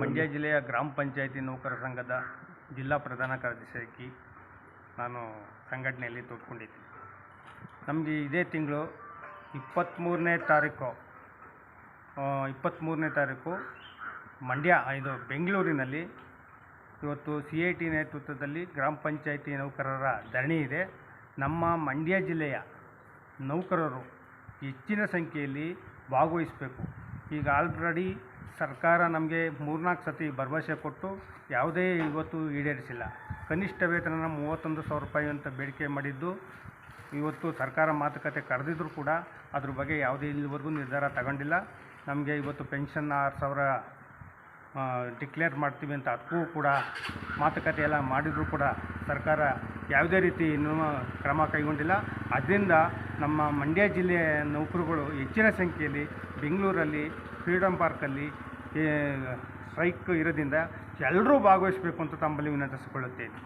ಮಂಡ್ಯ ಜಿಲ್ಲೆಯ ಗ್ರಾಮ ಪಂಚಾಯಿತಿ ನೌಕರ ಸಂಘದ ಜಿಲ್ಲಾ ಪ್ರಧಾನ ಕಾರ್ಯದರ್ಶಿಯಾಗಿ ನಾನು ಸಂಘಟನೆಯಲ್ಲಿ ತೊಡ್ಕೊಂಡಿದ್ದೀನಿ. ನಮಗೆ ಇದೇ ತಿಂಗಳು 23ನೇ ತಾರೀಕು ಮಂಡ್ಯ ಇದು ಬೆಂಗಳೂರಿನಲ್ಲಿ ಇವತ್ತು CIT ನೇತೃತ್ವದಲ್ಲಿ ಗ್ರಾಮ ಪಂಚಾಯಿತಿ ನೌಕರರ ಧರಣಿ ಇದೆ. ನಮ್ಮ ಮಂಡ್ಯ ಜಿಲ್ಲೆಯ ನೌಕರರು ಹೆಚ್ಚಿನ ಸಂಖ್ಯೆಯಲ್ಲಿ ಭಾಗವಹಿಸಬೇಕು. ಈಗ ಆಲ್ರೆಡಿ ಸರ್ಕಾರ ನಮಗೆ 3-4 ಸತಿ ಭರವಸೆ ಕೊಟ್ಟು ಯಾವುದೇ ಇವತ್ತು ಈಡೇರಿಸಿಲ್ಲ. ಕನಿಷ್ಠ ವೇತನ 31,000 ರೂಪಾಯಿ ಅಂತ ಬೇಡಿಕೆ ಮಾಡಿದ್ದು ಇವತ್ತು ಸರ್ಕಾರ ಮಾತುಕತೆ ಕರೆದಿದ್ದರೂ ಕೂಡ ಅದ್ರ ಬಗ್ಗೆ ಯಾವುದೇ ಇಲ್ಲಿವರೆಗೂ ನಿರ್ಧಾರ ತಗೊಂಡಿಲ್ಲ. ನಮಗೆ ಇವತ್ತು ಪೆನ್ಷನ್ 6,000 ಡಿಕ್ಲೇರ್ ಮಾಡ್ತೀವಿ ಅಂತ ಅದಕ್ಕೂ ಕೂಡ ಮಾತುಕತೆ ಎಲ್ಲ ಮಾಡಿದರೂ ಕೂಡ ಸರ್ಕಾರ ಯಾವುದೇ ರೀತಿ ಇನ್ನೂ ಕ್ರಮ ಕೈಗೊಂಡಿಲ್ಲ. ಅದರಿಂದ ನಮ್ಮ ಮಂಡ್ಯ ಜಿಲ್ಲೆಯ ನೌಕರುಗಳು ಹೆಚ್ಚಿನ ಸಂಖ್ಯೆಯಲ್ಲಿ ಬೆಂಗಳೂರಲ್ಲಿ ಫ್ರೀಡಮ್ ಪಾರ್ಕಲ್ಲಿ ಸ್ಟ್ರೈಕ್ ಇರೋದ್ರಿಂದ ಎಲ್ಲರೂ ಭಾಗವಹಿಸಬೇಕು ಅಂತ ತಮ್ಮಲ್ಲಿ ವಿನಂತಿಸಿಕೊಳ್ಳುತ್ತೇನೆ.